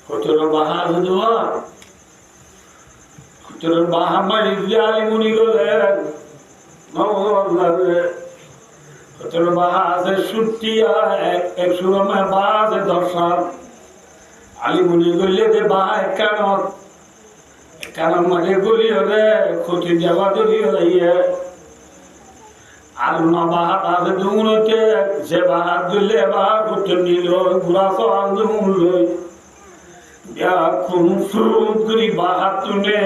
Kotor bahar dua, kotor bahar mari jali muni goler, mau goler. Kotor bahar se sutia, ek surama bahar se dorsar. Ali muni goler de bahar kanor mari goler de kotor jawa doli olaiye. Alna bahar ase dungunote, se bahar goler bahar kotor nilo, guraso andunguloy. Ya kumfur gri bahatune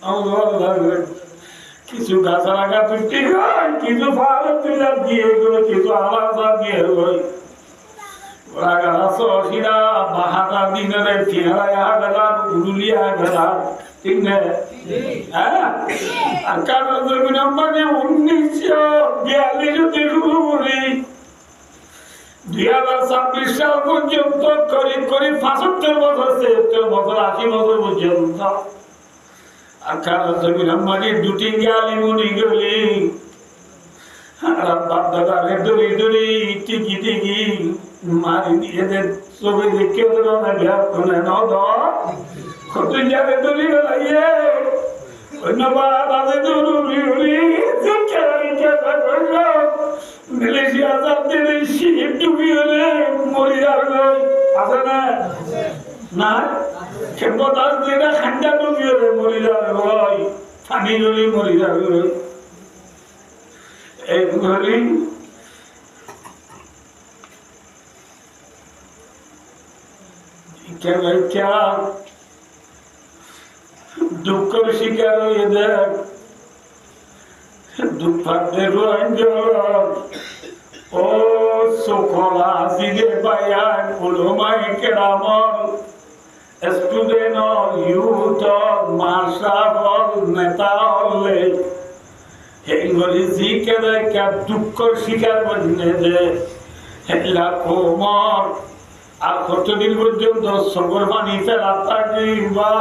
Allah কিছু গাছা লাগা তুলতে হয় কিছু ভালো তুলা দিয়ে গেল কিছু আলাদা দিয়ে হই ওরা গাছ অসিরা বাহাটা দিনের চেহারা গেলা উড়ুলিয়া গেলা ঠিক না হ্যাঁ আর কারণ জমিন মানে 1942 শুরু করি 2026 সাল পর্যন্ত করিব 75 বছর 73 বছর 80 বছর পর্যন্ত আকার জমিন মানে দুটি গালি মুনি গলি আর বাপ দাদারে দড়ি দড়ি টিকি মারি দিয়ে দে সবে দেখে তো না বিয়া কোনে নাও দ কত যাবে দড়ি লাইয়ে ধন্যবাদ আদে দড়ি দড়ি দেখে করলো মালয়েশিয়া যাতে শিপ ডুবি হলে মরি যাবে আছে না না খেপতার যেটা ঠান্ডা ডুবি হলে মরি যাবে ভাই পানি হলে মরি যাবে এই ঘরে क्या दुख शिकार হয়ে দেখ দুঃখে রঞ্জন ও সকলা দিগে বায়ান উলমায়ে কেরাম স্টুডেন্ট ইউথ মাশাআল্লাহ নেতা হলে হেঙ্গলি জিকেরে কে দুঃখ শিকার বনে দে হেলা কোমর আর কতদিন পর্যন্ত সবর পানি ফেলা থাকিবা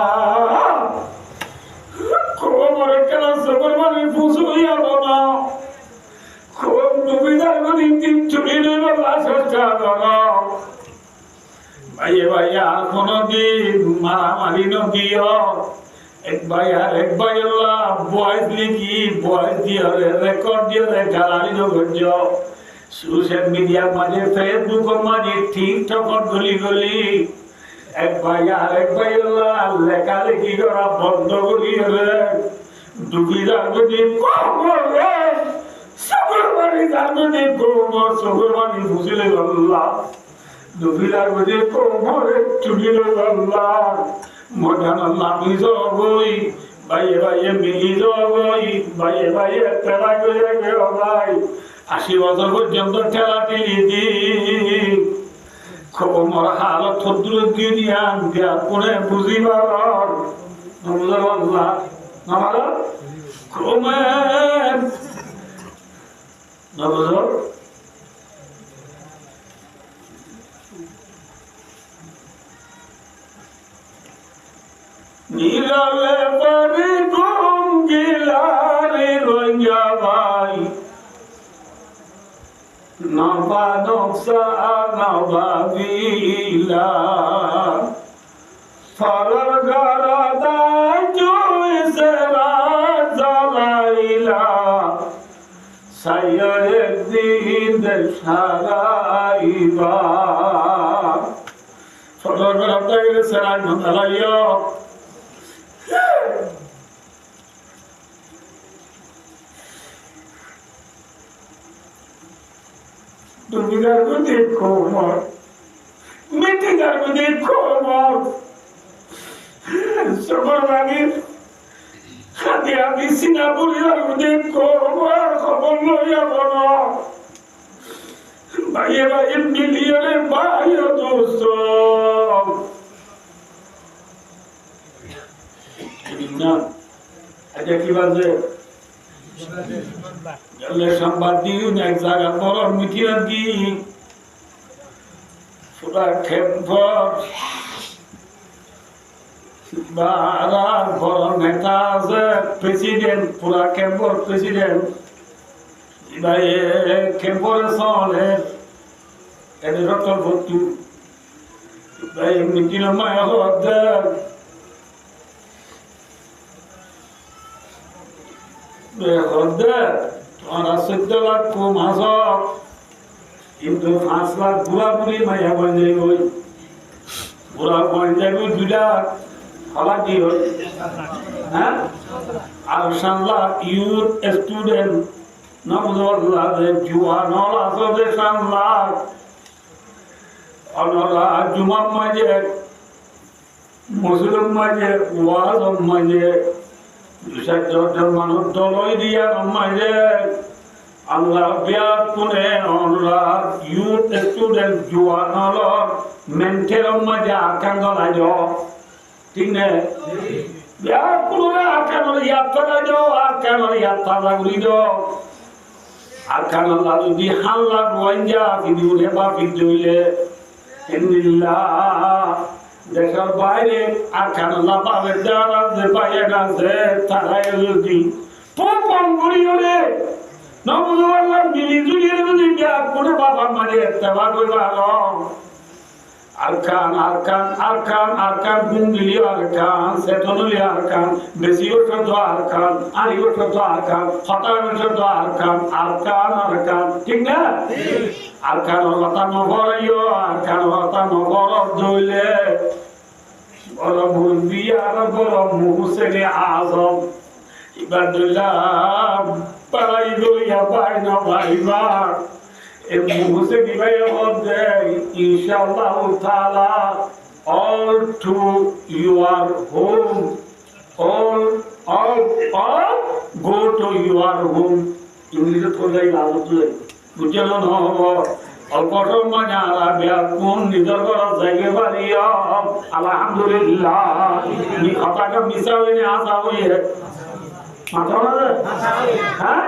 কোমরে কেন সবর পানি ফুসুইয়া না খুব দুবিধার মধ্যে তিন চুরি নেব চেষ্টা করো ভাইয়ে ভাইয়া আর কোনদিন মারামারি নদিও এক ভাই আল্লাহ বয়স লিখি বয়স দিয়ে রেকর্ড দিয়ে গালারি নগর্য সোশ্যাল মিডিয়ার মাঝে ফেসবুকের মাঝে টিকটক গলি এক ভাই আল্লাহ লেখালেখি করা বন্ধ করি হলে দুবিধার মধ্যে কোমরে সবর পানি জানতে কোমর সবর পানি ফুসিলে আল্লাহ দুবিধার মধ্যে কোমরে চুলিলে আল্লাহ মজান আল্লাহ মিজো বই ভাইয়ে মিলি যাবই ভাইয়ে তেলা করে গেল ভাই 80 বছর পর্যন্ত ঠেলা ঠেলি দি কোমর হালত থদ্র দিয়ে দিয়ান দিয়া পরে বুঝিবার আল্লাহ আমার কোমর নবজর নীলালে পরে ঘুম গিলারে রঞ্জা ভাই নবা নকশা নবাবিলা ফরর গরদা জুইসে রাজালাইলা সাইয়ে দিন সারাইবা ফরর গরদা জুইসে রাজালাইয়া দুনিয়ার মধ্যে কোমর মিটিংয়ের মধ্যে কোমর সবার বাড়ির হাতে আমি সিঙ্গাপুরের মধ্যে কোমর খবর লইয়া বল ভাইয়ে মিলিয়নে ভাই দোস্ত আচ্ছা কি বাজে সংবাদ দিন এক জায়গা বড় মিটিং কি পুরা খেপর বড় নেতা আছে প্রেসিডেন্ট পুরা খেপর প্রেসিডেন্ট খেপরে চলে এদের ভর্তি ভাই মিটিং মায়া হচ্ছে হচ্ছে তোমার 14 লাখ কম আসক কিন্তু 5 লাখ বুড়া বুড়ি মায়া বন্ধে গই বুড়া বন্ধে গই 2 লাখ হলা কি হল হ্যাঁ আর 7 লাখ ইউথ স্টুডেন্ট নবদল্লাহ জুয়ান আসবে 7 লাখ অনলা জুমা মাঝে মুসলিম মাঝে ওয়াজ মাঝে 200 জন মানুষ দলই দিয়া মাঝে আল্লাহ বিয়াত কোনে আল্লাহ ইউথ স্টুডেন্ট জুয়ান মেন্টেল মাঝে আকান গলাই দ ঠিক না বিয়াত কোনে আকান ইয়াত্রা দ আকান ইয়াত্রা লাগরি দ আকান আল্লাহ যদি হাল্লা রোয়াঞ্জা ভিডিওলে বা ভিডিওলে ইন্দিল্লাহ দেশের বাইরে আকান আল্লাহ পাবে যারা যে বাইরে আছে তারাই যদি পপন করিওলে নবুল্লাহ মিলি জুলিয়ে যদি বিয়াত কোনে বাবা মানে ইত্তেবা কইবা আরকান গুঙ্গিলি আরকান সেতনলি আরকান বেশিও শব্দ আরকান আলিও শব্দ আরকান হতানো শব্দ আরকান ঠিক না আরকান কথা নবরাইও আরকান কথা নবর দইলে বড় মুরবি আর বড় মুহসেনে আজম ইবাদুল্লাহ পালাই গইয়া বাইনা বাইবা মুহসে দিবাই হবে ইনশাআল্লাহ তাআলা all to your home all go to your home ইংলিশে কইলাই লাভ তুই বুঝলো না অল্প সময় যারা ব্যাকুন নিজের ঘর যাইবে পারি আলহামদুলিল্লাহ নি কথাটা মিশাইনি আসা হইয়ে মাথা না হ্যাঁ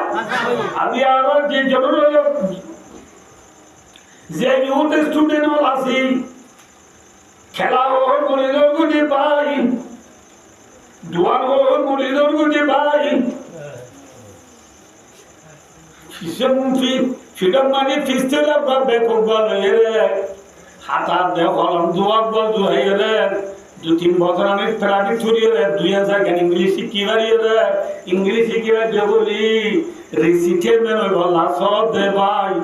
আমি আর যে জরুরি যে ইউথ স্টুডেন্ট হল আছি খেলা হোক মরিদর গুটি পাই দুয়ার হোক মরিদর গুটি পাই ফিডম মানে ফিসতে লাগবা বেকুব বল এরে হাতার দে কলম দুয়ার বল দুহাই রে 2-3 বছর আমি প্রাইভেট ছুড়িয়ে রে 2000 গান ইংলিশ শিখিবারি রে ইংলিশ শিখিবা যে বলি রিসিটের মেন বল সব দে ভাই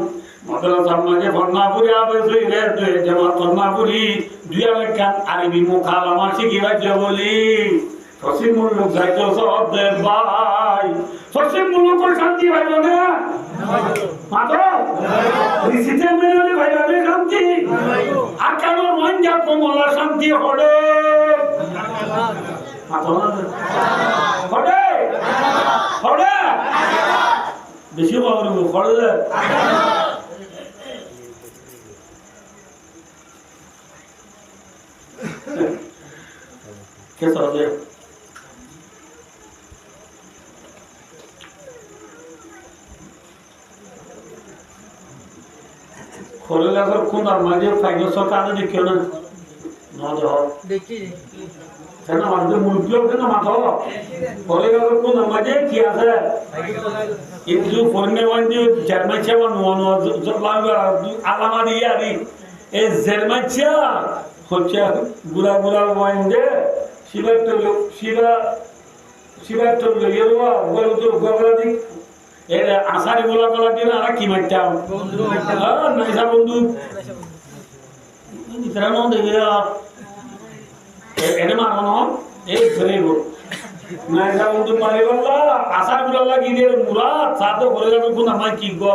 মাদ্রাসা মাঝে ফরনাপুরি আবেসই রে দে জামা ফরনাপুরি দুয়া কান আরবি মুকালামা শিখিবা যে বলি ফসিল মুলক যাইতো সব দে ভাই ফসিল মুলক শান্তি ভাই না মাত্র রিসিটের মেন ভাই আবে শান্তি আকানো মঞ্জা কমলা শান্তি হড়ে মাত্র হড়ে হড়ে বেশি বাবু হড়ে कैसा हो गया खोले अगर कौन आमाजे फाइनल सरकार ने देखियो ना ना जो देखी है ना मार दे मुल्कियों के ना माथा हो खोले अगर कौन आमाजे किया है ये जो फोरने वाली जर्मन छे वन जो लांगा आलामा दिया दी ए जर्मन छे হচ্ছে বুড়া বুড়া ওয়াইন্ডে শিবাট্টর লইয়া বলে তো গগলাদি এর আসারি গোলা গলা দিন আর কি মারতাম নাইসা বন্ধু ইতরা নো দেখে এনে মারনো এই ধরে গো নাইসা বন্ধু মারি বললা আসারি গোলা লাগি দিয়ে মুরা সাথে করে যাবে কোন আমার কি গো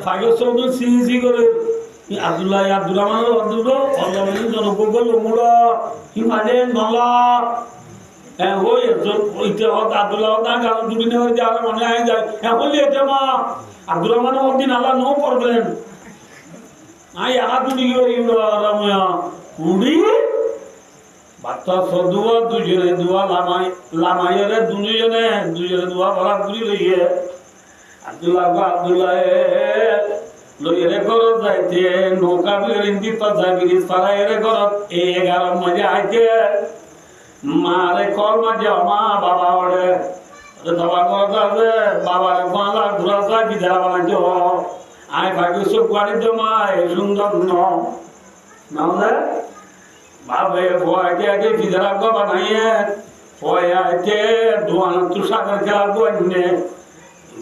ফাইও সব সিসি করে আব্দুল্লাহ আব্দুর রহমান আব্দুল্লাহ আল্লাহ জনগোগল মুড়া হিমালয় নলা ওই ওইতে আব্দুল্লাহ না গাল দুদিনে হয়ে যাওয়ার মনে হয় যায় বললি এটা মা আব্দুর রহমান একদিন আল্লাহ নো করবেন আই আদুনি রামিয়া কুড়ি বাচ্চা সদুয়া দুজনে দুয়া লামাইরে দুজনে দুয়া ভরা ঘুরি লইয়ে আব্দুল্লাহ লইরে ঘরত যাইতে নৌকা বিরিন্দি তো জাগিরি সারাইরে ঘরত 11 মাঝে আইতে মারে কল মাঝে মা বাবা ওরে বাবা ঘরত আছে বাবার বালা ঘুরাসা কি যারা বানাইছো আই ভাগ্য সব গাড়ি তো মা সুন্দর নামলে বাবে ভয়তে আগে ফিজারা গো বানাইয়ে ভয় আইতে দোয়ান তো সাগর খেলা গোনে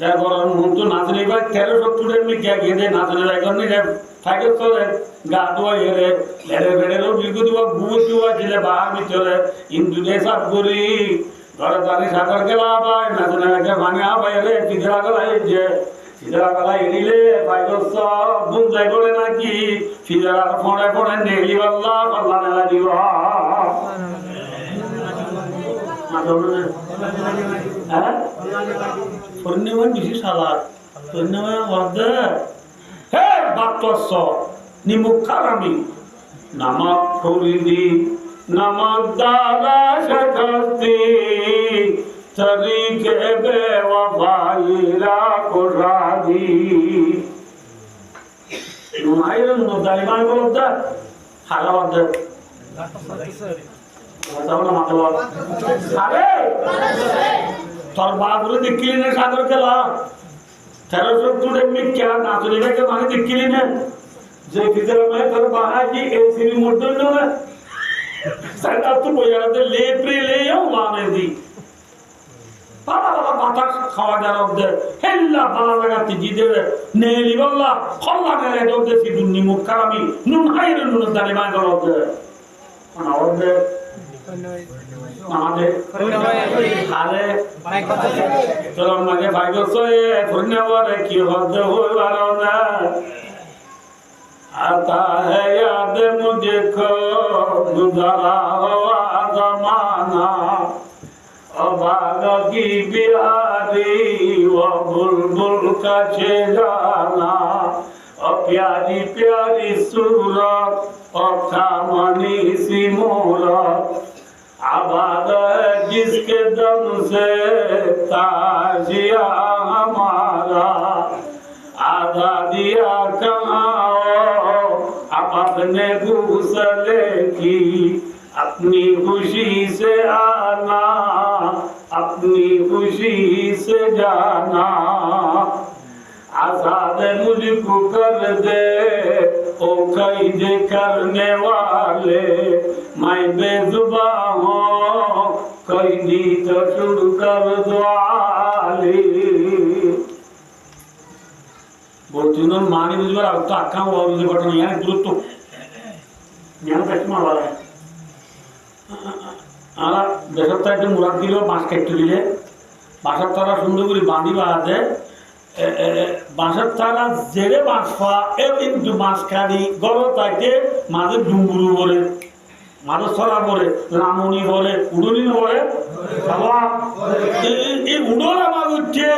যা গরম মতো নাচনি ভাই 1370 মি কে গেদে নাচনি ভাই কোন নে থাকে চলে গা দোয়া এরে লেরে বেড়েরও বিগু দিবা বুট দিবা দিলে বাহার ভিতরে ইন্দুনে সাপ করি ঘরে দানি সাগর খেলা ভাই নাচনি ভাইকে ভাঙা ভাই রে ফিজারা গলা যে ফিজারা গলা এরিলে ভাই সব বুন যাই করে নাকি ফিজারা ফোনে ফোনে নেলি আল্লাহ আল্লাহ না দিবা হ্যাঁ পূর্ণিমা বেশি সালাদ পূর্ণিমা ওয়াদে হে বাতস নিমুখারামি নামাক ফরিদি নামাক দারা শাকতি তরিকে বেওয়াফাইরা কোরাদি মাইরন নদালিমান বলদা হালাওয়াদ তোর বাবুরে দেখলি না সাগর খেলা 1370 এমনি কে নাচনি ভাইকে মানে দেখলি না যে ভিতরে মানে তোর বাহাজি এসির মধ্যে না সাইডা তো বইয়াতে লেপ্রে লেও মানে দি বাবা বাবা বাতাস খাওয়া যার দে হেল্লা বালা লাগাতে জিদে নেলি বল্লা খল্লা নেলে দে সিদুনি মুখারামি নুন হাইরে নুন দানি মাগর দে আমাদের আমাদের আরে তোর মাঝে ভাগ্য সয়ে ধন্যবাদ কি হতে হইবার না आता है याद मुझको गुजरा हुआ जमाना अबागा की बिहारी वो बुलबुल का छेड़ाना और प्यारी प्यारी सूरत और खामनी सी मूरत आबाद है जिसके दम से ताजिया हमारा आधा दिया कहाँ अब अपने घूसले की अपनी खुशी से आना अपनी खुशी से जाना आजाद मुझको कर दे ओ कैद करने वाले मैं बेजुबा हूँ कैदी तो शुरू कर दो आली बोलतीनों मानी बुझवर आवता अक्का हुआ मुझे बटन यार गुरुत्व यहाँ कश्मा वाला है आला बेसत्ता एक मुराद दिलो बांस केट्टे दिले बांसर तारा सुंदर करी बांधी बांधे बांसर तारा जेरे बांस पा एक इंटू बांस काटी गलो ताके माधे डुंगुरु बोले माधे सरा बोले लामोनी बोले उड़ोनी बोले बाबा ये उड़ोला मागुच्चे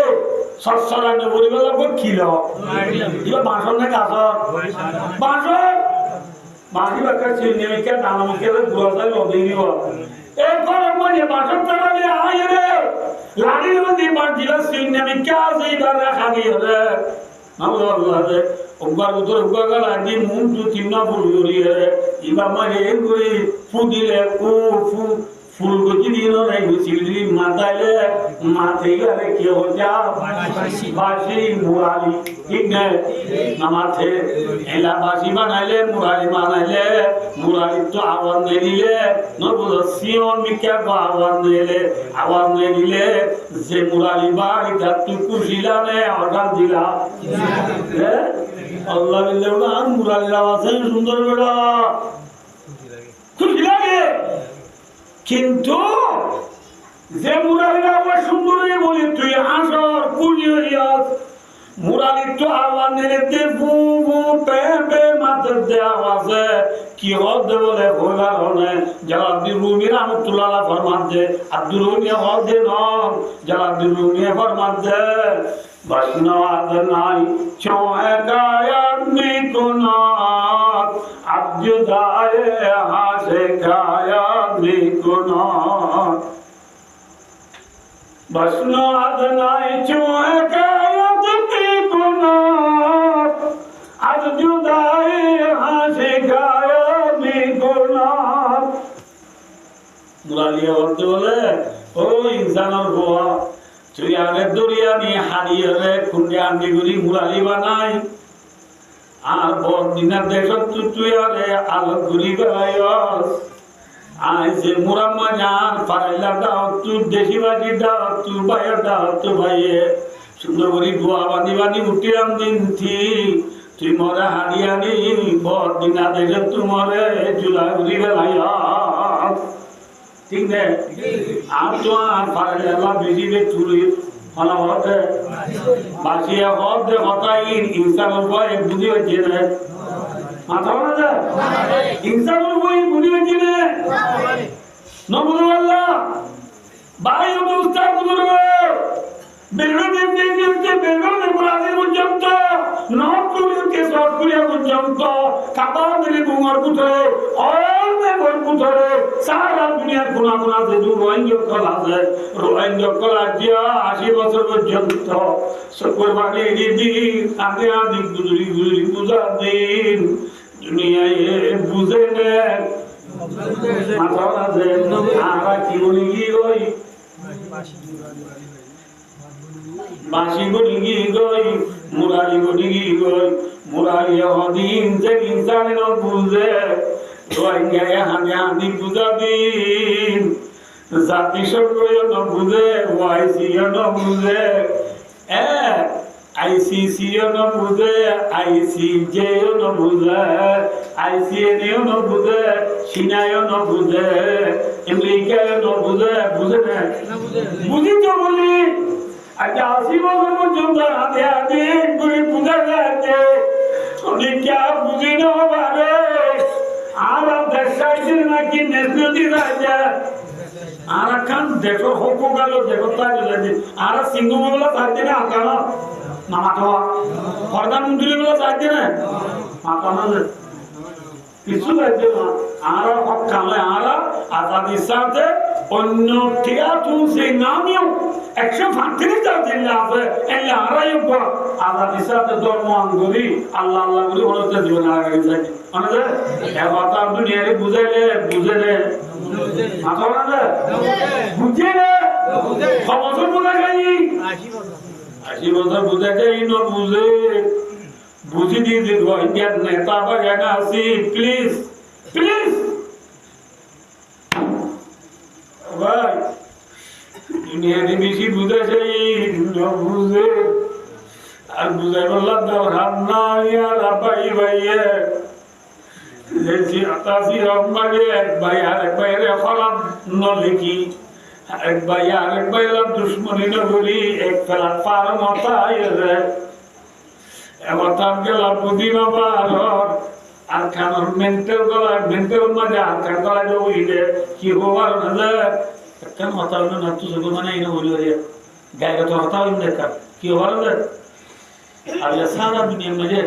सत्सरा ने बोली वाला को खिलो ये बांसर ने कासर बांसर बांसी बक्का चिन्ने में क्या दाना में क्या गुआसा लोडेगी वो एक बार अम्मा ये बांसर तारा ले आए रे लाड़ी में दी बांसीला चिन्ने में क्या सही बार रखा गया रे हम लोग अल्लाह से उम्र उधर का लाड़ी मुंह तो चिन्ना फूल जोड़ी है इबा मरे कोई फूदिले को फूल को चिन्नो नहीं गुसिली माताले माथे करे क्या हो जा बासी मुराली ठीक है नमाथे एला बासी बनाले मुराली तो आवाज दे दिले न बोलो सियोन में क्या आवाज दे दिले जे मुराली बाड़ी धरती कुशिला ने आवाज दिला अल्लाह बिल्ले ना मुराली आवाज से सुंदर बेटा खुशी लगे किंतु जे मुराली आवाज सुंदर है बोली तू यहाँ सर कुलियरियास मुराली तो आवाज ने लेते वो पे मातर दे आवाज है कि और दे बोले होगा होने जलालुद्दीन रूमी रहमतुल्लाह अलैह फरमाते अब्दुल रूमी और दे नाम जलालुद्दीन रूमी फरमाते बसनवाद नाई चोहे गाया आदमी को नाक अब जुदाए यहाँ से गाया आदमी को नाक बसनवाद नाई चोहे गाया आदमी को नाक अब जुदाए यहाँ से गाया आदमी को नाक मुरालिया बोलते बोले ओ इंसान और गोवा তুই আগে দরিয়া নিয়ে হারিয়ে রে খুঁড়ে আন্দি গুলি মুরালি বানাই আর বড় দিনের দেশত তুই আরে আলো গুলি বেড়াইস আইছে মুরাম্মা জান ফারাইলা দাও তু দেশি বাজি দাও তু ভাইয়া দাও তু ভাইয়ে সুন্দর করে দোয়া বাঁধি বাঁধি উঠিলাম দিন তুই মরে হারিয়ানি বর দিন আদেশে তু মরে চুলা ঘুরি বেলাইয়া ঠিক নে আর তো আর ফারাইলা বেশি বে চুরি ফলা হতে বাসিয়া হতে হতাই ইনসানের ভয় বুঝি হচ্ছে না মাথা বলা যায় ইনসানের ভয় বুঝি হচ্ছে না নবুল আল্লাহ ভাই ও উস্তাদ বুজুর্গ বেলুনের দিকে বেলুনের ব্রাজিল পর্যন্ত নবপুরকে সরপুরিয়া পর্যন্ত কাবার দিলে বুঙর পুতরে অলমে ঘর পুতরে সারা দুনিয়ার কোনা কোনা যে রোহিঙ্গা কল আছে রোহিঙ্গা কল আজিয়া 80 বছর পর্যন্ত সকল বাড়ি দিদি আগে আদি গুজরি গুজরি পূজা দিন দুনিয়ায় বুঝে নে মাথা আছে আমরা কি বলি কি কই বাসি বলি কি কই মুরারি বলি কি কই মুরারি হদিন যে ইনসানে ন বুঝে রোহিঙ্গা হানি হানি পূজা দিন জাতি সরকার ন বুঝে ওয়াইসি ন বুঝে ICC no bude, ICJ no bude, ICN no bude, China no bude, America no bude, bude na? Bude to boli. Aja asimo no jumda ade ade budi bude ade. Oni kya bude no bare. Ara deshaisi na ki nesnudi raja. Ara kan dekho hoko galo dekho ta jodi. Ara singo mogla thakte na akana. মাথা প্রধানমন্ত্রী গুলো চাইছে না মাথা না কিছু চাইছে না আরা হক কামে আরা আজাদির সাথে অন্য টিয়া তুলছে নামিও 135 জিল্লা আছে এই আরাই উপর আজাদির সাথে ধর্ম আন্দোলন আল্লাহ আল্লাহ বলে বলতে জীবন আগে যায় মানে এবার তো দুনিয়ারে বুঝাইলে বুঝেলে মাথা না বুঝেলে খবর বুঝা যায় 80 বছর বুঝে যাই না বুঝে বুঝি দিয়ে দিল ইন্ডিয়ার নেতা বা জানা আছি প্লিজ প্লিজ ভাই দুনিয়াতে বেশি বুঝে যাই না বুঝে আর বুঝে বললাম দাও রান্না ইয়ার আপাই ভাইয়ে যে আতাসি রহমানে এক ভাই আর এক ভাইয়ের খারাপ নলিকি এক ভাই আরেক ভাইয়ের দুশ্মনী নগরী এক ফেলা পার মাথায় রে এবার তার গেলা পুদিনা পার আর খানোর মেন্টের গলায় মেন্টের মাঝে আর খান গলায় ওইলে কি হবার না একটা মাথা হইল না তুই সব মানে এনে বলি গায়ে তো মাথা হইল দেখা কি হবার না আর সারা দুনিয়ার মাঝে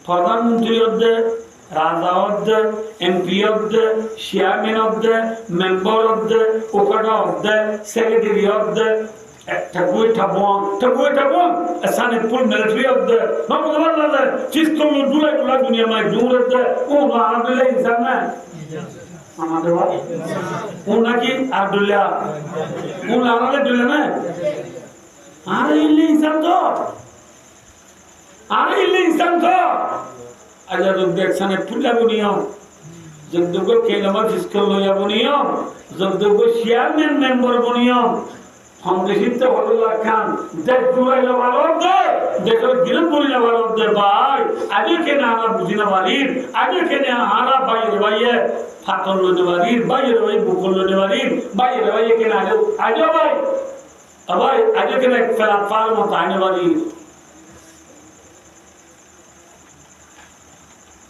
প্রধানমন্ত্রী হচ্ছে রাজা হচ্ছে এমপি হচ্ছে চেয়ারম্যান হচ্ছে মেম্বার হচ্ছে ওকাটা হচ্ছে সেক্রেটারি হচ্ছে ঠাকুরটা বন এসানে ফুল মিলিটারি হচ্ছে নবুল আল্লাহ চিস্তো দুলাই দুলাই দুনিয়া মাই দূর হচ্ছে ও না আব্দুল্লাহ ইনসান না আমাদের ভাই ও নাকি আব্দুল্লাহ ও লারালে দিলে না আরে ইল্লে ইনসান তো আজ দেখছানে পুলা বনিও যদ্দুগ কেলমা ফিসকল লয়া বনিও যদ্দুগ চেয়ারম্যান মেম্বার বনিও কংগ্রেসিত হলুল্লাহ খান দেখ দুরাইলা ভালো দে দেখো দিন বলিলা ভালো দে ভাই আগে কেন আনা বুঝিনা বাড়ির আগে কেন আনা বাইরে বাইরে ফাতল লনে বাড়ির বাইরে ভাই বুকল লনে বাড়ির বাইরে ভাই কেন আজো ভাই ভাই আগে কেন ফেলা ফাল মত আইনে বাড়ির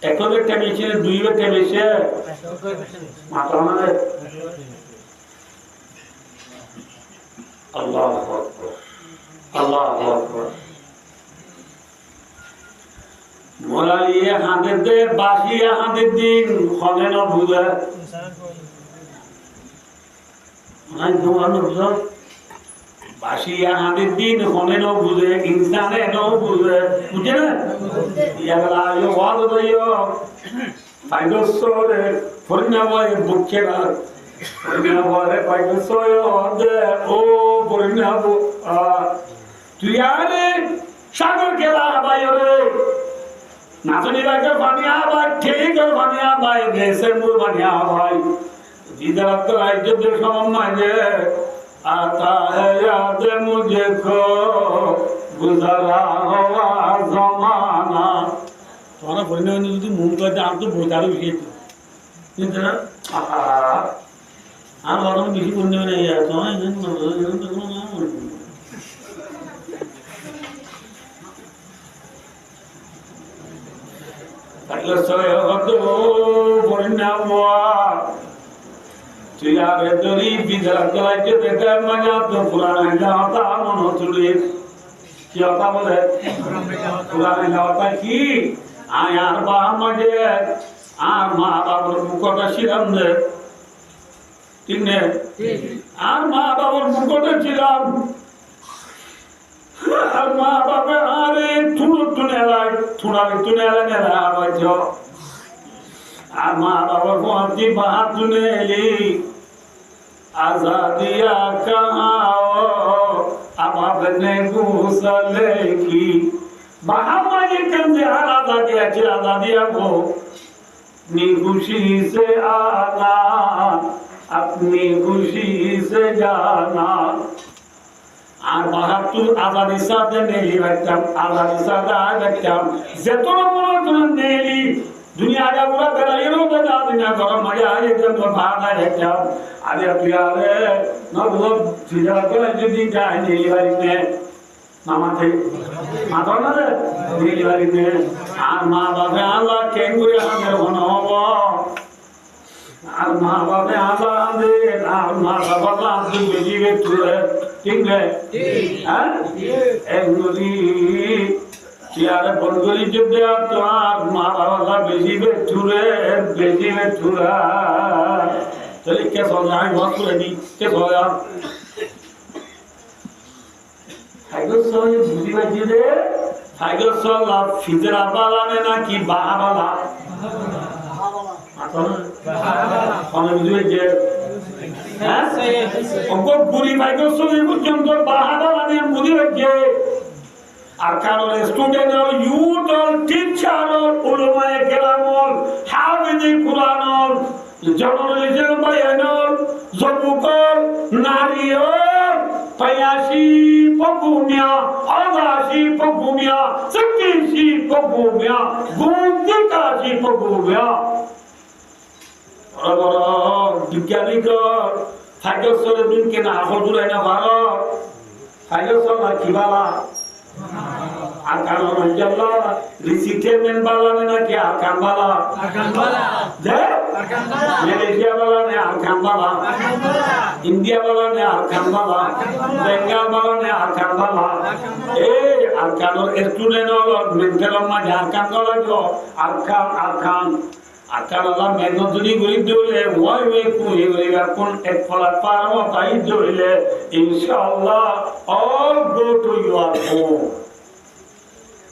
এখন একটা বেশি দুই একটা বেশি মাত্র মানে আল্লাহু আকবার আল্লাহু আকবার মোলালিয়ে হাঁদের দে বাসিয়ে হাঁদের দিন হবে না বুঝে নাই তোমার বুঝো বাসিয়া হাঁদের দিন হবে না বুঝে ইনসানে ন বুঝে বুঝে না ইয়ালা আয়ো ওয়াদ দইও ফাইদসরে ফরিনাবাই বুকেরা ফরিনাবারে ফাইদসয় দে ও ফরিনাবু তুই আরে সাগর গেলা বাইরে নাচনি রাখে বানিয়া ভাই ঠিক বানিয়া ভাই দেশের মূল বানিয়া ভাই इधर तो राज्य के समझे आता है याद मुझको गुजरा हुआ जमाना तुम्हारा बोलने वाली यदि मुंह का दाम तो बहुत सारे विषय थे इधर आम और हम किसी बोलने में नहीं आया तो पहले सोए हो तो बोलना हुआ यारे दरी बिदर गलाइते देखा मजा तो पुराने जाता मनो तुले क्या होता बोले पुराने जाता की आयार बाहर मजे आर माँ बाबर मुकोटा शिरम दे तिन्ने आर माँ बाबर मुकोटा शिरम आर माँ बाबर आरे तुने ला ने ला बच्चों आर माँ बाबर को अपनी बात तुने ली आजादिया कहाँ अब आपने घूसले की महामारी कंधे आजादिया की आजादिया को अपनी खुशी से आना अपनी खुशी से जाना আর বাহাত্তর আজাদি সাথে নেলি রাখতাম আজাদি সাথে আয় রাখতাম যেত মনে তুমি নেলি दुनिया का पूरा बेलाइरो बजा दुनिया का मजा आ एकदम तो भाग आ जाता आधे प्यारे ना वो सीधा तो जल्दी जाए नीली वाली में मामा थे माता ना थे नीली वाली में आर माँ बाप आला केंगुरी आंधे होना हो आर माँ बाप आला आंधे आर माँ बाप आंधे बेजी के चूहे ठीक है हाँ एंगुरी यारे बंगली जब दे आप तो आप मारा वाला बेजी में चुरा चलिए क्या सोचा है बहुत पुरानी क्या सोचा फाइगर सो ये बुद्धि में जी दे फाइगर सो ला फिजरा वाला ने ना की बाहा वाला आता ना कौन बुद्धि में जे हैं उनको बुरी फाइगर सो ये कुछ जम तो बाहा वाला ने बुद्धि में जे আর কারণ স্টুডেন্ট আর ইউথ আর টিচার আর উলামায়ে কেরাম আর হাফেজে কুরআন আর জার্নালিজম বয়ান আর যুবক নারী আর পায়াসি পগুমিয়া আদাসি পগুমিয়া সকিসি পগুমিয়া গুন্দিকাসি পগুমিয়া আর বিজ্ঞানিক ফাইগসরে দিন কেনা হজুরে না ভারত ফাইগসর কিবালা आकान मंजला रिसीटेमेंट वाला ने ना क्या आकान वाला जे मलेशिया वाला ने आकान वाला इंडिया वाला ने आकान वाला बंगाल वाला ने आकान वाला ए आकान और स्टूडेंट और मेंटल में आकान वाला जो आकान अल्लाह मेहनत जुड़ी गुरी दोले वही वे कोई गुरीगा कौन एक फला पारो ताई दोले इंशाअल्लाह all go to your home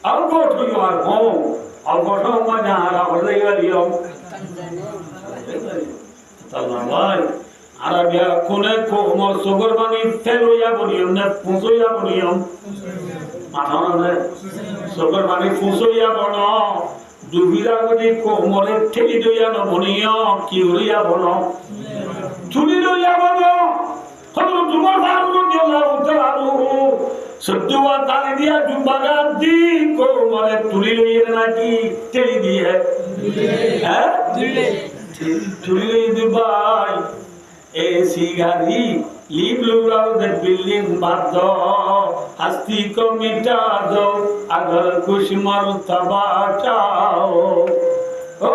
all go to your home all go to mana ara odaiga diyo talawai arabia kone ko mo sogorbani felo ya boniyo na puso ya boniyo matana ne sogorbani puso ya bono দুবিরা গদি কোমরে ঠেলি দইয়া নবনিয়া কি হইয়া বলো চুলি দইয়া বলো হলো তোমার ভালো দিলা উতারু সত্যবা তালি দিয়া জুবাগা দি কোমরে তুলি লইয়া নাকি ঠেলি দিয়ে হ্যাঁ তুলি দিবাই এসি গাড়ি লিভ লুরাও দে বিল্ডিং বাদ हस्ती को मिटा दो अगर कुछ मर्तबा चाहो ओ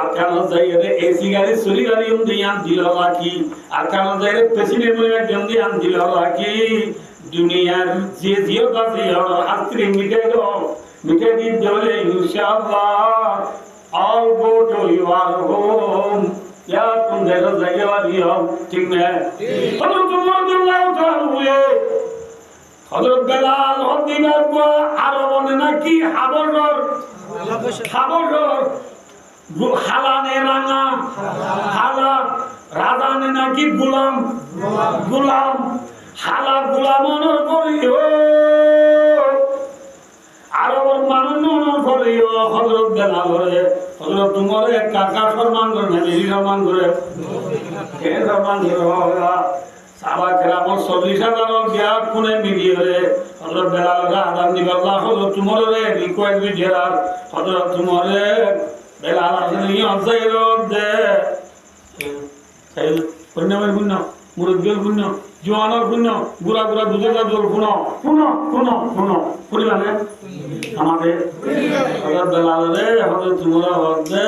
अकाल जायरे एसी गाड़ी सुरी गाड़ी उन्दियां दिलवा की अकाल जायरे पेसिने में जंदियां दिलवा की दुनिया जे जियो का जियो हस्ती मिटे दी दोले इंशाअल्लाह all go to your home या तुम देखो जायवा दियो ठीक है तो तुम उठा हुए হযরত বেলাল হদিবার পর আরো বলে নাকি হাবশর হালানে রাঙা হালা রাজানে নাকি গোলাম হালা গোলামনের পরে আরবের মানুষ মনের পরে বলিও হযরত বেলাল রে হযরত উমরে কাকা সম্মান করে না বেশি সম্মান করে কে সম্মান করে সাহাবা কেরামর 40,000 বিয়া কোনে মিলিয়ে রে হযরত বেলাল রা আদান দিবা হযরত উমর রে রিকোয়েস্ট বিজেরার হযরত উমরে বেলাল আসলে অজাইরত দে সেই পরিণামের গুণ মুরব্বির গুণ জওয়ানের গুণ বুড়া বুড়া দুধের জল শুনো শুনো শুনো শুনো পরিমাণে আমাদের হযরত বেলাল রে হযরত উমর দে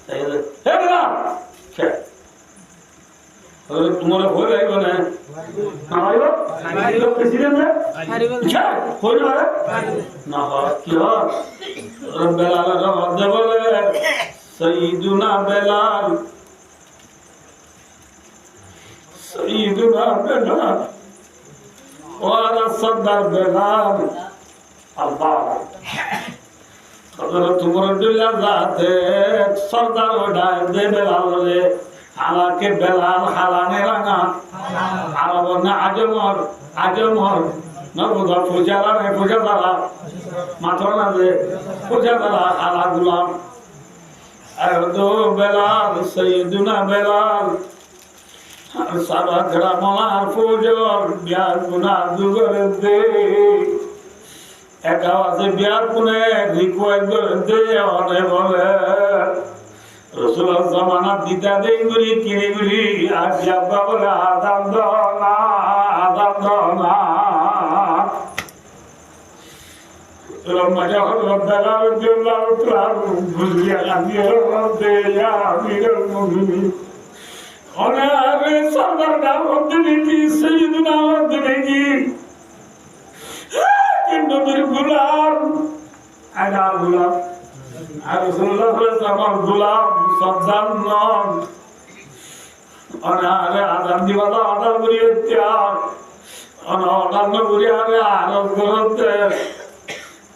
সেই হে বেলাল তোমার হয়ে যাইব না আইব আইব প্রেসিডেন্ট আইব ইচ্ছা হইল না কি হয় বেলাল রাদ বলে সাইয়্যিদুনা বেলাল ওয়া সরদার বেলাল আল্লাহ হযরত উমর দুল্লা জাতে সরদার ওডায় দে বেলাল রে হালাকে বেলাল হালানে রাঙা আরব না আজমর নবুদা পূজারা নে পূজাদারা মাত্র না যে পূজাদারা হালা গুলাম আর তো বেলাল সাইয়্যিদুনা বেলাল সারা ঘরা মালার পূজর বিয়ার গুনা দুগরে দে এক আওয়াজে বিয়ার কোনে রিকোয়েস্ট করে দে অনে বলে রসুলের জামানা দিতা দেই গুলি কিনে গুলি আর যাবা বলে আদাম দনা মজা হলো বেলাল বেলাল প্রাণ ভুলিয়া আমিও দেয়া আমির মুমিন অনারে সরদার নাম দিলে কি সাইয়্যিদুনা দিলে কি কিন্তু বীর গোলাম আলা গোলাম আর রাসূলুল্লাহ সাল্লাল্লাহু আলাইহি গোলাম সরদার নন অনারে আদাম দিবালা আদাম করিয়ে ত্যাগ অনাদান করিয়া আরব করতে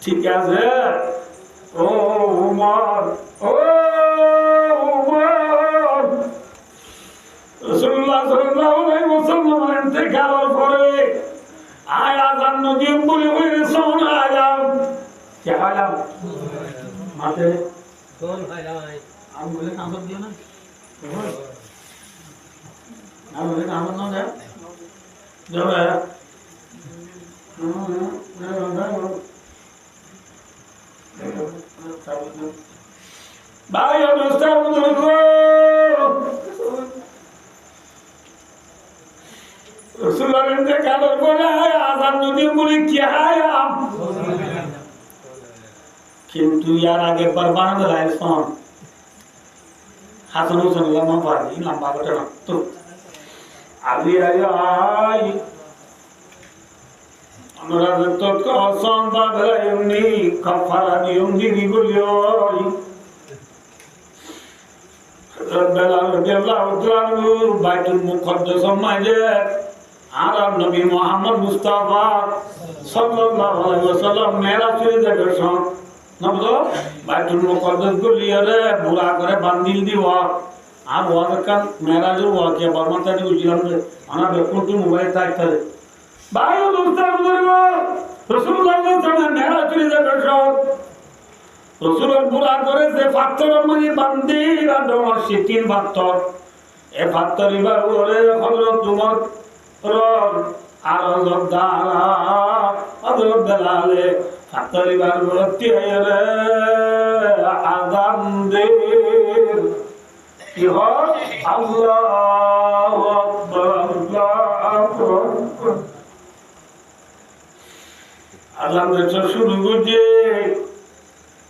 ঠিক আছে ও উমর রাসূলুল্লাহ সাল্লাল্লাহু আলাইহি ওয়াসাল্লাম ইন্তেকালের পরে আয়াজান নবী বলে হইছে সোনা আলাম কে আলাম মাতে কোন আলাম আমি বলে নাম দিও না নাম বলে নাম না দে যাবে ভাই অনুষ্ঠান রসুল্লাহ ইন্তেকালের পরে আযান নবী বলে কি আয়াম কিন্তু ইয়ার আগে বারবার বেলায় শোন হাসান হোসেন লামা পারি লম্বা করে না তো আলি আই আমরা তো কসম বাদলা এমনি কাফারা নিয়ম দিবি বলিও বেলাল রাদিয়াল্লাহু তাআলা বাইতুল মুকদ্দাস মাঝে আর নবী মুহাম্মদ মুস্তাফা সাল্লাল্লাহু আলাইহি ওয়াসাল্লাম মেরাজে দেখেন নবদ বাইতুল মুকদ্দাস গলিয়ারে বুড়া করে বান্দিল দিওয়া আর ওয়াকান মেরাজের ওয়াকিয়া বর্মাতানি উজিলাম আনা বেকুটি মোবাইল থাকতে ভাই মুস্তাফা বলবো রাসূলুল্লাহ সাল্লাল্লাহু মেরাজে দেখেন রাসূলের বুড়া করে যে পাথরের মধ্যে বান্দিল আর ডমর সিটিন পাথর এ পাথর ইবার ওরে হযরত উমর আর লদ্দারা হযরত বেলালে পাথরিবার ভর্তি হয়ে রে আযান দে কি হয় আল্লাহু আকবার আল্লাহু আকবার আযান দে শুরু করছে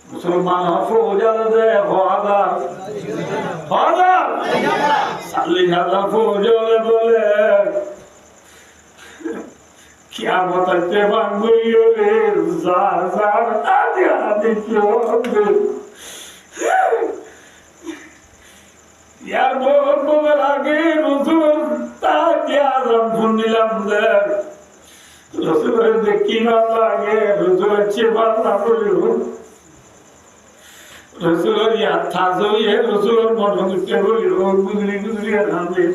মুসলমান ফৌজাল দে হাজার সাল্লি হাজার ফৌজাল বলে কিয়ামত তে বাঙ্গুলিও রে জার জার আদি আদি চলবে ইয়ার বহুত বছর আগে রসুল তাকে আজম শুনিলাম দে রসুলের দেখি না লাগে রসুলের চেপার না বলিও রসুলের ইয়াদ থাজইয়ে রসুলের মন করতে বলিও বুঝলি বুঝলি আনবে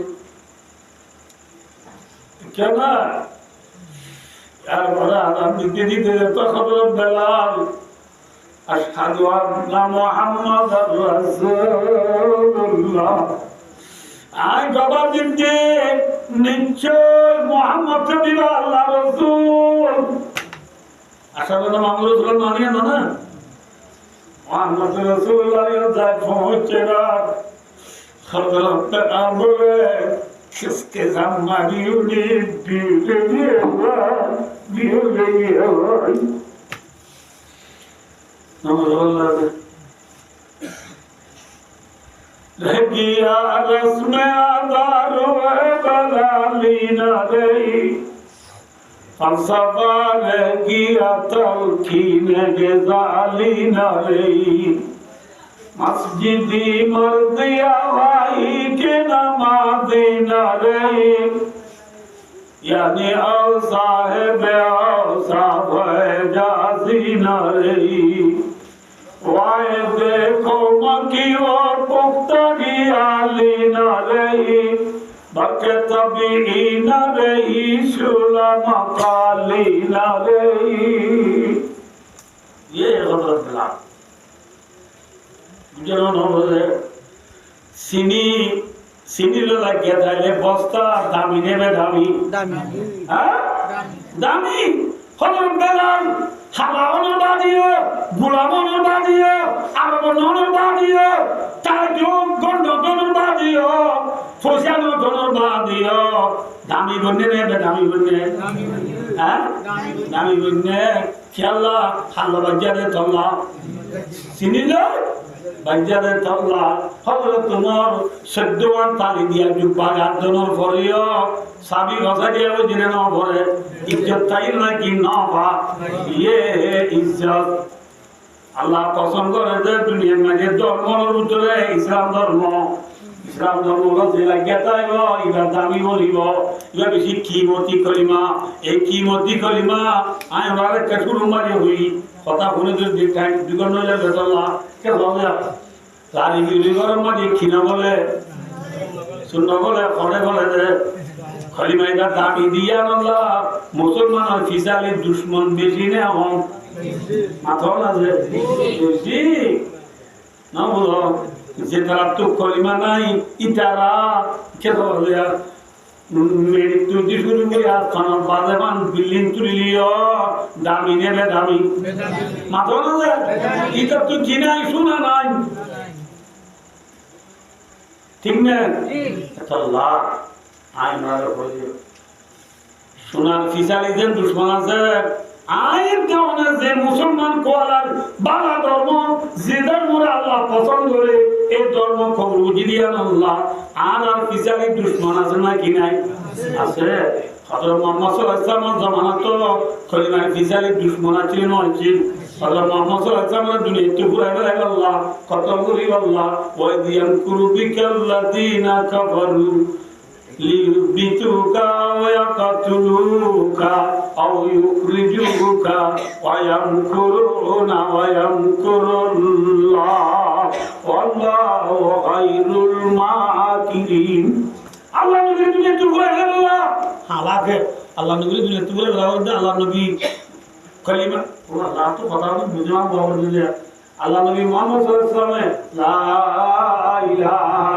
কেন আর বড় আরাম দিতে দিতে তো খবর বেলাল আশহাদু আন্না মুহাম্মাদার রাসূলুল্লাহ আই জবাব দিতে নিশ্চয় মুহাম্মদ নবী আল্লাহ রাসূল আশহাদু আন্না মুহাম্মাদার রাসূলুল্লাহ মানিয়ে না মুহাম্মদ রাসূলুল্লাহ যা পৌঁছেরা খবরটা আমরে কিসকে জামানিউনি বিয়ে रह गया रस्म आदार बलाली न रही फलसफा रह गया तलखीन गजाली न रही मस्जिदी मर्दिया भाई के नमाज़ी न रही यानी और साहिब जाजी न रही वाए देखो मकी और पुख्तगी आली न रही बके तभी न रही शुला मकाली न रही ये गलत मिला जिन्होंने बोले सीनी लो लग गया था ये बस्ता दामी ने में दामी हाँ दामी हज़र बेलाल হালাওয়ানোর বাদিও গুলামনোর বাদিও আরবনোর বাদিও তাজো গন্ডনোর বাদিও ফসানোর বাদিও দামি বন্নে নে দামি বন্নে হ্যাঁ দামি বন্নে খেলা হাল্লা বাজারে তল্লা চিনিলো বাজারে তল্লা হলো তোমার সদ্যমান তালি দিয়া জুব্বা গাদনোর পরেও সাবি ভাষা দিয়ে জিনে না পড়ে ইজ্জত তাই নাকি না পা ये इज्जत अल्लाह पसंद करे যে দুনিয়ার মাঝে ধর্মের ভিতরে ইসলাম ধর্ম যে লাগিয়া তাইব ইবা দামি বলিব ইবা বেশি কিমতি কলিমা এই কিমতি কলিমা আই আমার একটা শুরু মাঝে হই কথা শুনে যদি টাইম দুগন নইলে বেতলা কে বলে লারি বিলিগর মাঝে কিনা বলে শূন্য বলে পড়ে বলে যে খলিমাইটা দামি দিয়া আল্লাহ মুসলমান ফিসালে দুশমন বেশি না হন মাথা না যে বেশি না বলো যে তারা তো খলিমা নাই ইতারা কে বলে মেরি তুই শুরু করে আর খানা বাজেবান বিল্ডিং তুলিও দামি নেবে দামি মাথা না যে ইতা তো কিনাই শোনা নাই ঠিক না আল্লাহ আই মারা বলি সোনার ফিসালিদের দুশমন আছে আয়ের কারণে যে মুসলমান কোয়ালার বালা ধর্ম যে ধর্মরে আল্লাহ পছন্দ করে এই ধর্ম খবর বুঝি দিয়া আল্লাহ আর ফিসালি দুশমন আছে না কি নাই আছে হযরত মুহাম্মদ সাল্লাল্লাহু আলাইহি ওয়াসাল্লাম জামানা তো খলিমার ফিসালি দুশমন ছিল নয় ছিল হযরত মুহাম্মদ সাল্লাল্লাহু আলাইহি ওয়াসাল্লাম দুনিয়াতে ঘুরাই বেড়াই আল্লাহ কত করি আল্লাহ ওয়া ইয়ানকুরু বিকাল্লাযিনা কাফারু ليثبتوك ويقتلوك أو يخرجوك ويمكرون ويمكر الله والله خير الماكرين الله نبي দুনিয়া তুলে আল্লাহ হালাকে আল্লাহ নবী দুনিয়া তুলে রাওয়াদ আল্লাহ নবী কলিমা আল্লাহ তো কথা বুঝা বল দিলে আল্লাহ নবী মুহাম্মদ সাল্লাল্লাহু আলাইহি ওয়াসাল্লাম লা ইলাহা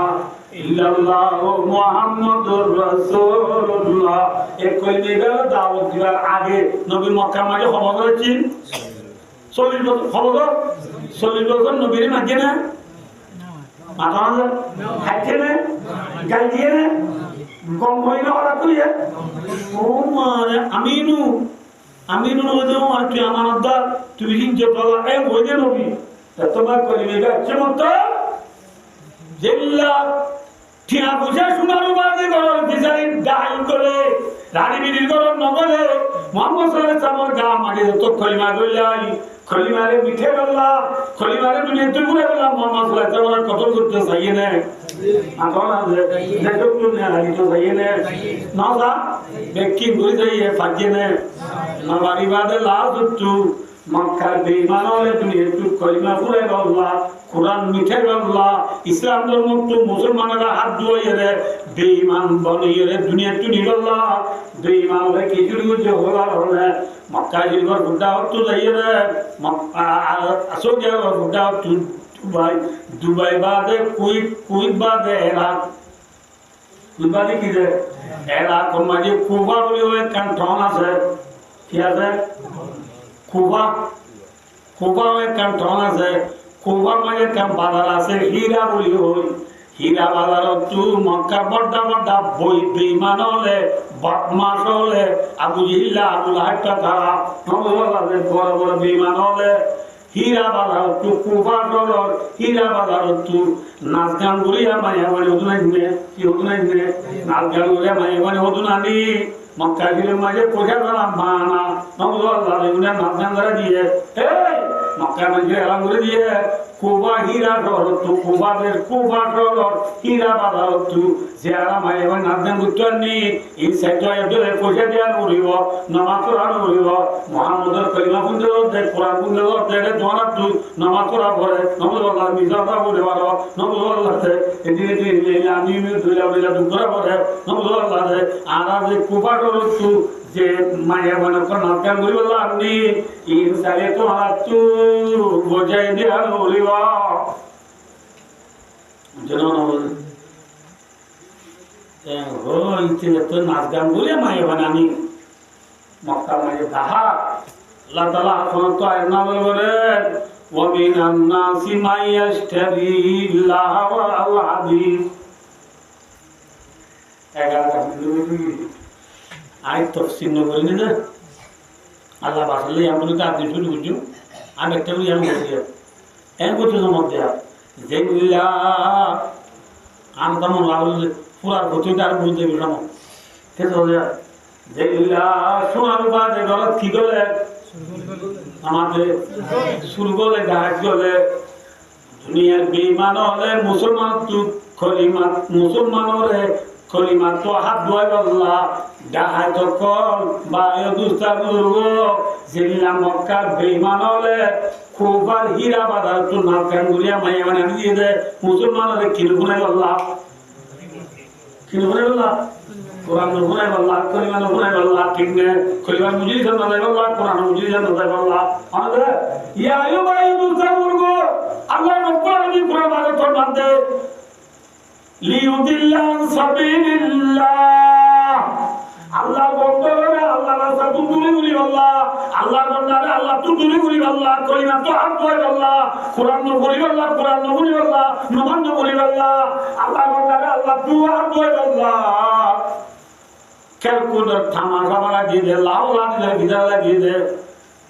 ইল্লাল্লাহু মুহাম্মাদুর রাসূলুল্লাহ এই কলিমা দাওয়াত দিবার আগে নবী মক্কা মাঝে খবর করেছেন 40 বছর খবর 40 বছর নবীর মাঝে না মাথা না হাইতে না গাল দিয়ে না কম হইলো ওরা তুইয়ে ও মানে আমিনু নবী আর তুই আমানতদার তুই হিংসে তোলা এই ওইদে নবী তোমার কলিমা চমৎকার জেল্লা ঠিয়া বুঝে শোনার বাদে গরম ডিজাইন ডাইল করে রানী বিড়ির গরম নগরে মোহাম্মদ সাল্লাল্লাহু আলাইহি ওয়াসাল্লাম গা মাটি তো কলিমা কইলাই খলিমারে মিঠে গল্লা খলিমারে দুনিয়া তুই ঘুরে গেলাম মোহাম্মদ সাল্লাল্লাহু আলাইহি ওয়াসাল্লাম কত করতে চাইয়ে না আতনা দেখো তুমি আলি তো চাইয়ে না ব্যক্তি ঘুরে যাইয়ে ফাঁকিয়ে না না বাড়ি বাদে লাল দুটু মক্কার বেঈমান হলে তুমি একটু কলিমা পড়ে বললা, কোরআন মিঠে বললা, ইসলাম ধর্ম তো মুসলমানেরা হাত ধুয়ে রে বেঈমান বনিয়ে রে দুনিয়া একটু নিবল্লা, বেঈমান হলে কিছু কিছু হলার হলে মক্কা জিলগর বুদ্ধা হতো যাইয়ে রে সৌদি আরব বুদ্ধা হতো দুবাই, দুবাই বাদে কুইত বাদে এরাক, কুইত বাদে কি রে এরাক মাঝে কুবা বলে একখান টন আছে, কি আছে কুবা, কুবা একখান টন আছে, কুবার মাঝে একখান বাজার আছে হীরা বলি ওই হীরা বাজার তু মক্কা বড্ডা বড্ডা বই বেঈমান হলে বদমাস হলে আবু জিল্লা আবু লাহাবটা তারা বড় বড় বেঈমান হলে হীরা বাজার তু কুবা শহর হীরা বাজার তু নাচ গান করিয়া মায়া মানে হতো না কি হতো না নাচ গান করিয়া মায়া মানে হতো না নি মক্কা গিলের মাঝে পয়সা দিলাম বানা নাচ গান করে দিয়ে এই মক্কা মাঝে এলাম করে দিয়ে কুবা হীরা শহর তু কুবাদের কুবা শহর হীরা বাজার তু যারা মায়া মানে নাচ গান করতে নি এই সাইডে একজনে পয়সা দিয়া নড়িব নামাজ পড়া নড়িব মুহাম্মদের কলিমা বুঝতে দে কোরআন বুঝতে দে তোমার তুই নামাজ পড়া পড়ে নমজ আল্লাহ মিজাটা বলে পারো নমজ আল্লাহ এদিকে আমি দুইলা দুইলা দুপুরা পড়ে নমজ আল্লাহ আর যে কুবা শহর তু যে মায়া মানে নাচ গান করি বললাম আপনি ইনসালে তোমার তু বোঝাই দিয়া নড়িব তো নাচ গান বলে মায়ে বানানি মক্কা মায়ে তাহা আল্লাহ তাআলা এখন তো আয়না বলেন ওয়া মিনান নাসি মাইয়াশতারি লাহওয়াল হাদিস 11 আই তাফসীর নবী না আল্লাহ বাসলে আমরা তো আদি শুরু করছি আমি একটা বলি আমি বলি এর কথা মধ্যে যেগুলা আমরা মন লাগলে পুরা গতিটা আর বুঝতে পারলাম কে চলে যেগুলা শোনার বাদে গলত কি গলে আমাদের শুরু গলে গাছ গলে দুনিয়ার বেঈমান হলে মুসলমান তো কলিমা মুসলমান হলে কলিমা তো হাত ধোয় বললা ডাহাই তো কল বা দুস্তা বুজুর্গ যেগুলা মক্কার বেঈমান হলে খুবার হীরা বাজার তো নাচ গান গুলিয়া মাইয়া মানে দিয়ে দেয় মুসলমান হলে কিলগুনে বললা কিলগুনে বললা কোরআন গুনাই বললা কলিমা গুনাই বললা ঠিক না কলিমা মুজি জানা যায় বললা কোরআন মুজি জানা যায় বললা আমাদের ইয়া আইয়ুবা দুস্তা বুজুর্গ আল্লাহ রব্বুল আলামিন কোরআন আগে তো বান্দে লিউদিল্লা সাবিলিল্লাহ আল্লাহ বন্দরে আল্লাহ রাস্তা তুলে গুলি আল্লাহ আল্লাহ বন্দরে আল্লাহ তুলে গুলি আল্লাহ কলিমা তো হাত ধরে আল্লাহ কোরআন নবী আল্লাহ কোরআন নবী আল্লাহ নমান নবী আল্লাহ আল্লাহ বন্দরে আল্লাহ তু হাত ধরে আল্লাহ ক্যালকুলেটর থামাশা বানা দিয়ে দে লাউলা দিয়ে বিদালা দিয়ে দে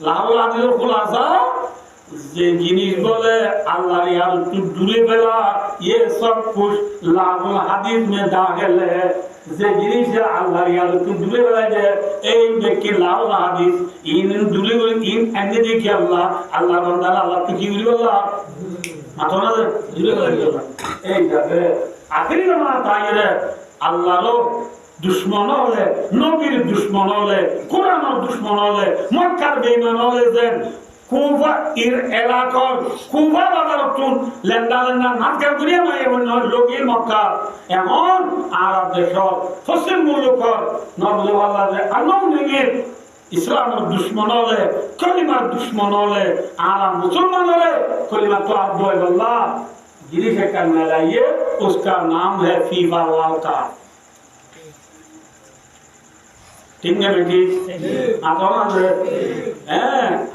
লাউলা দিয়ে খোলাসা যে জিনিস বলে আল্লাহ यार तू दूरे बेला ये सब कुछ लाउल হাদিস में दाखिल है যে জিনিস আল্লাহ यार तू दूरे बेला যে এই ব্যক্তি লাউল হাদিস ইন दूरे ইন এনে দেখি আল্লাহ আল্লাহ বান্দা আল্লাহ কি কি বলে মাথা না दूरे बेला এই যাবে আখেরি নামাজ তাইরে আল্লাহর দুশমন হলে নবীর দুশমন হলে কোরআনের দুশমন হলে মক্কার বেঈমান হলে যে কুফা এর এলাকার কুফা বাজারতুন লেন্দা লেন্দা নাচগান করিয়া মায়ে বন্য লোকের মক্কা এমন আরব দেশর পশ্চিম মুলুকর নবজওয়াল্লাহ যে আলম নিগির ইসলামের দুশ্মন হলে কলিমার দুশ্মন হলে আরা মুসলমান হলে कलिमा तो आप दो अल्लाह जिरी से करने लाइए उसका नाम है फीफा वर्ल्ड कप ठीक है बेटी आता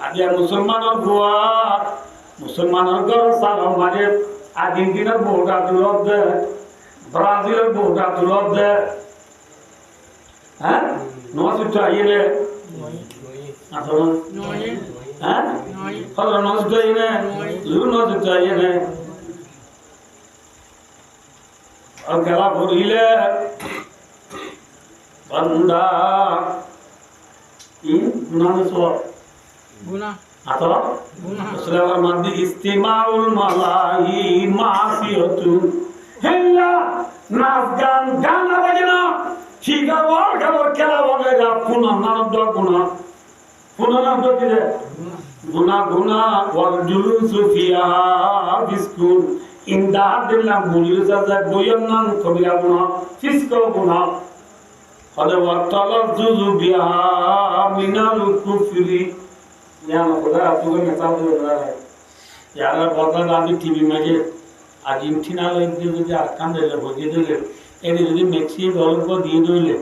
आज मुसलमानों बुआ मुसलमानों को सालों मारे अर्जेंटीना बोर्डा तुलक दे ब्राजील बोर्डा तुलक दे हैं नौ सुचा ये ले आता हैं फल नौ सुचा ये ले लू नौ सुचा ये ले और गला भरी ले बंदा इन गुनाह सो गुनाह अथवा उसले वर मध्य इस्तिमाउल मलाही माफियतु हेल्ला नाच गान गाना बजना ठीक है और खबर केला वगैरह पुनः नाम दो गुनाह की दे গুনা গুনা ওয়াল জুলুসু ফিহা ফিসকুন ইনদা দিল্লাহ মুলির সাজা বয়ন্নান কবিরা গুনা ফিসক গুনা হলে ওয়াতালাজুজু বিহা মিনাল কুফরি ইয়ানা খোদা তুই মেসাল দে রहा यार বলতা আমি টিভি মাঝে আর্জেন্টিনা লইতে যদি আকাম দিলে বজিয়ে দিলে এই যদি মেক্সি গল্প দিয়ে দিলে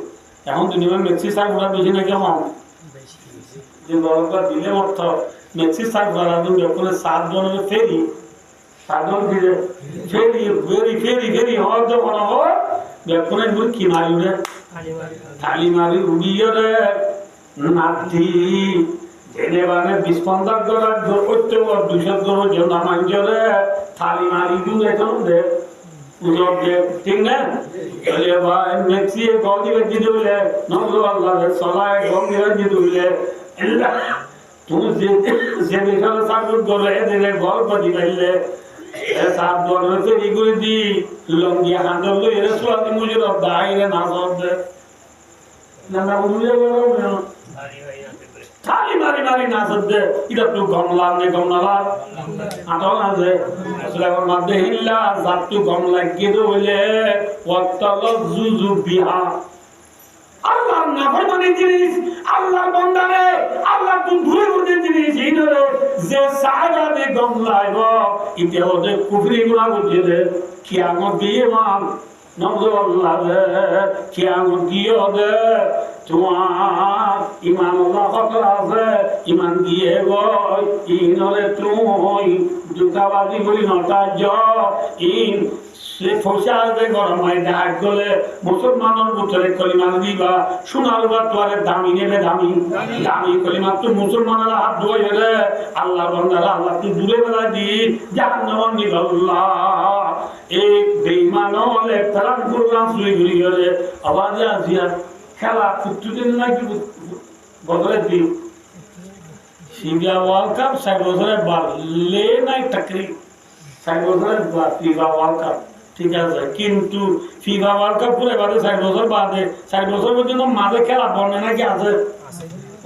এখন দুনিয়া মেক্সি সার পুরা বেশি না কেমন যে গল্প দিলে অর্থ মেক্সি সার পুরা দিন কোন 7 জনের ফেরি 7 জন দিলে ফেরি হওয়ার তো মনে হয় দেখুন একটু কি মারি রে থালি মারি উড়িয়ে রে নাতি জেনে বানে 20-50 ডলার জোর করতে ওর 200 ডলার জন্য মাঞ্জরে থালি মারি দিন এখন দে উজব দে ঠিক না বলে ভাই মেক্সি গদি বেজি দিলে নজর আল্লাহ সলায় গদি বেজি দিলে আল্লাহ তুই যে বিশাল সাগর করে দিলে গল্প দিলে এ সাত ডলার ফেরি করে দি লঙ্গি হাঁদল এর সোয়াদি মুজর দাইরে না সবদে না বুঝলে বলো থালি মারি মারি না সদ্দে এটা তো গমলা নে গমলা আটো না যে আসলে আমার মধ্যে হিল্লা জাতু গমলা গেদো বলে ওয়াতালাজুজু বিহা আল্লাহ না ফরমানি জিনিস আল্লাহ বান্দারে আল্লাহ তুই দূরে দূরে জিনিস ইনরে যে সাহাবা দে গমলায় গো ইতে ওদের কুফরি গুনাহ বুঝে কিয়ামত দিয়ে মান নজর আল্লাহ কিয়ামত দিয়ে হবে তোমার ইমান আল্লাহ ফকর আছে ইমান দিয়ে গই ইনরে তুই দুটাবাজি করি নটা জ ইন সে ফসাদে গরমায় ডাক গলে মুসলমানের ভিতরে কলিমা দিবা শোনার বা তোরে দামি নেবে দামি কলিমা তো মুসলমানেরা হাত ধোয় রে আল্লাহ বান্দারা আল্লাহ তুই দূরে বেলা দি জাহান্নাম নিবাল্লাহ এই বেঈমানলে তারাক প্রোগ্রাম শুরু করি গেলে আওয়াজে আসিয়া খেলা কুতুদিন নাকি বদলে দি সিরিয়া ওয়ার্ল্ড কাপ 60 বছরের বার লে নাই টাকরি 60 বছরের বার ফিফা ওয়ার্ল্ড কাপ ঠিক আছে কিন্তু ফিফা ওয়ার্ল্ড কাপ পুরো বাদে 60 বছর বাদে 60 বছর পর্যন্ত মাঝে খেলা বন্ধ নাকি আছে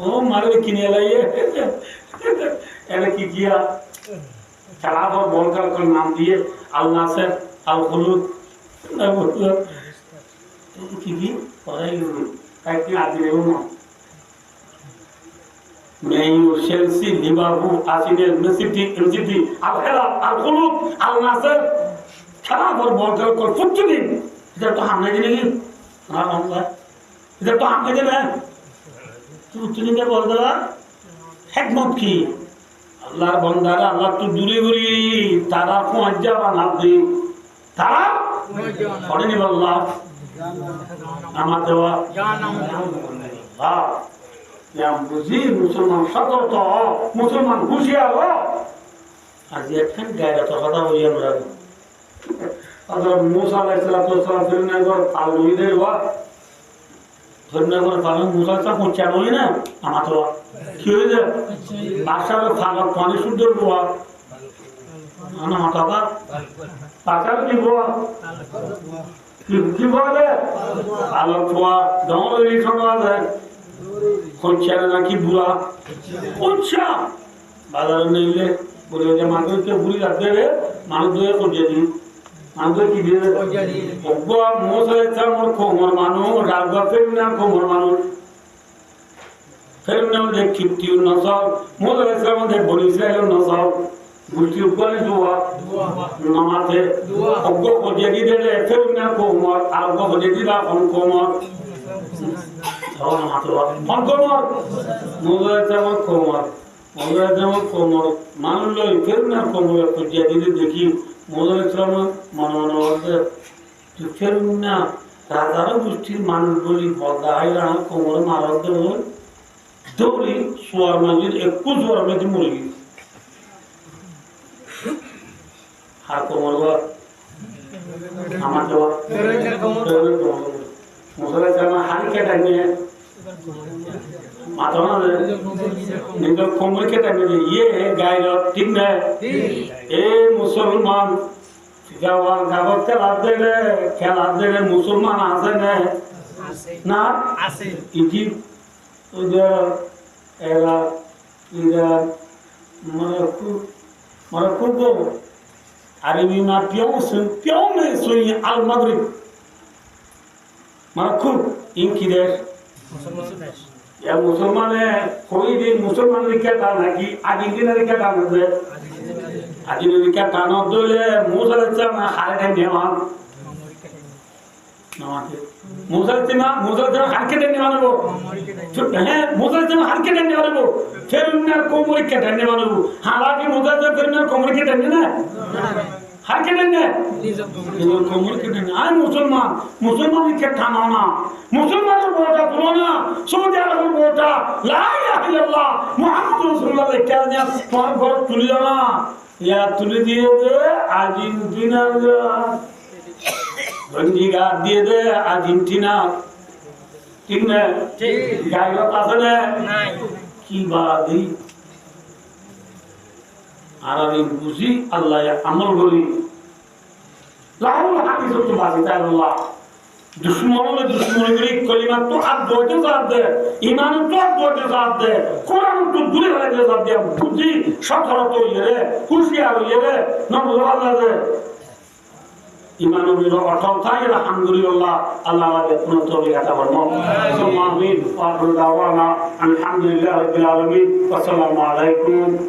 ও মারে কিনে লাইয়ে এটা কি কিয়া খেলা বল কার নাম দিয়ে আল নাসের আল খুলুদ কি পড়াই গেল কাইতে আদিরে না মেইউ চেলসি লিভারপুল আর্সেনাল মেসিটি এমসিটি আল হেলাল আল খুলুদ আল নাসের খেলা বল কর ফুটদিন এটা তো হামলে দিনে কি না আল্লাহ এটা তো হামলে দিনে তুই কে বল দাদা হিকমত কি আল্লাহর বান্দারা আল্লাহ তো দূরে দূরে তারা পৌঁছা বানা দে তারা পড়েনি আল্লাহ আমার দেওয়া হ্যাঁ বুঝি মুসলমান সতর্ক মুসলমান হুঁশিয়ার হো আজ একখান গায়ে তো কথা বলি আমরা মুসা আলাইহিস সালাম ফিরনাগর আলুইদের ওয়া ফিরনাগর পালন মুসা তা পৌঁছানো না আমার তো কি হইছে বাসার ফালক পানি শুদ্ধ হওয়া আনা মাথাবা পাকার কি হওয়া কি বলে ফালক হওয়া দমলের ছোট আছে কোচ্ছা নাকি বুড়া কোচ্ছা বাজারে নিলে বলে যে মানুষকে বুড়ি রাখতে হবে মানুষ ধরে করছে দিন মানুষ কি দিয়ে মোসা মোর কোমর মানুষ রাগা ফেরুনা কোমর মানুষ ফেরুনা দেখ খিপ্তিউ নসব মোসা ইসলাম দেখ বলি ইসরায়েল নসব গুষ্টি উপরে দোয়া নামাতে অজ্ঞ করছে দিলে ফেরুনা কোমর আর অজ্ঞ করছে দিলা কোমর মানুষ ফেরুনা কোমর করছে দিদি দেখি মোদা ইসলাম মনে ফেরুনা রাজারা গোষ্ঠীর মানুষ বলি বদা হাইরা কোমর মারার দেব দৌড়ি সোয়ার মাঝে 21 সোয়ার মাঝে মরে গেছে আর কোমর আমার দেওয়া মশলা চামা হাড়ি কেটে নিয়ে মাথা না নিজের কোমর কেটে নিয়ে ইয়ে গায়ের ঠিক না এ মুসলমান খেলা দেবে মুসলমান আছে না আছে Egypt Iraq Iran Marokko Arabima Piaume Sui Al Maghrib Marokko Inkider Ya Musulmane कोई दिन मुसलमान लिखा था ना कि अर्जेंटीना लिखा था ना दे अर्जेंटीना लिखा था ना दोले मुसलमान ना हारे नेवान मुसलमान हार के देने वाले वो हैं मुसलमान हार के देने वाले वो फिर उन्हें कोमरी के देने वाले वो हालांकि मुसलमान फिर उन्हें कोमरी के देने ना हार के देने कोमरी के देने आए मुसलमान के ठाना ना मुसलमान बोटा तुलना सऊदी अरब बोटा ला इलाहा इल्लल्लाह मुहम्मद रसूलुल्लाह क्या दिया पर घर तुली ना या तुली दिए अर्जेंटीना बंदीगा दिए दे अर्जेंटीना ठीक है गाइलो पासन है की बात ही आराम बुझी अल्लाह या अमल बोली लाहुल हाफिज़ तो बाज़िता अल्लाह दुश्मनों में दुश्मनी करी कलिमा तो आप दोटे साथ दे ईमान तो आप दोटे साथ दे कुरान तो दूर वाले साथ दे बुद्धि शक्र तो ये रे खुशियाँ ये रे ना बुझा दे ईमानों में लोग अटल था ये अल्हम्दुलिल्लाह अल्लाह वाले अपनों तो भी आता बनो सुमामीन और दावाना अल्हम्दुलिल्लाह रब्बिल आलमीन वस्सलामु अलैकुम।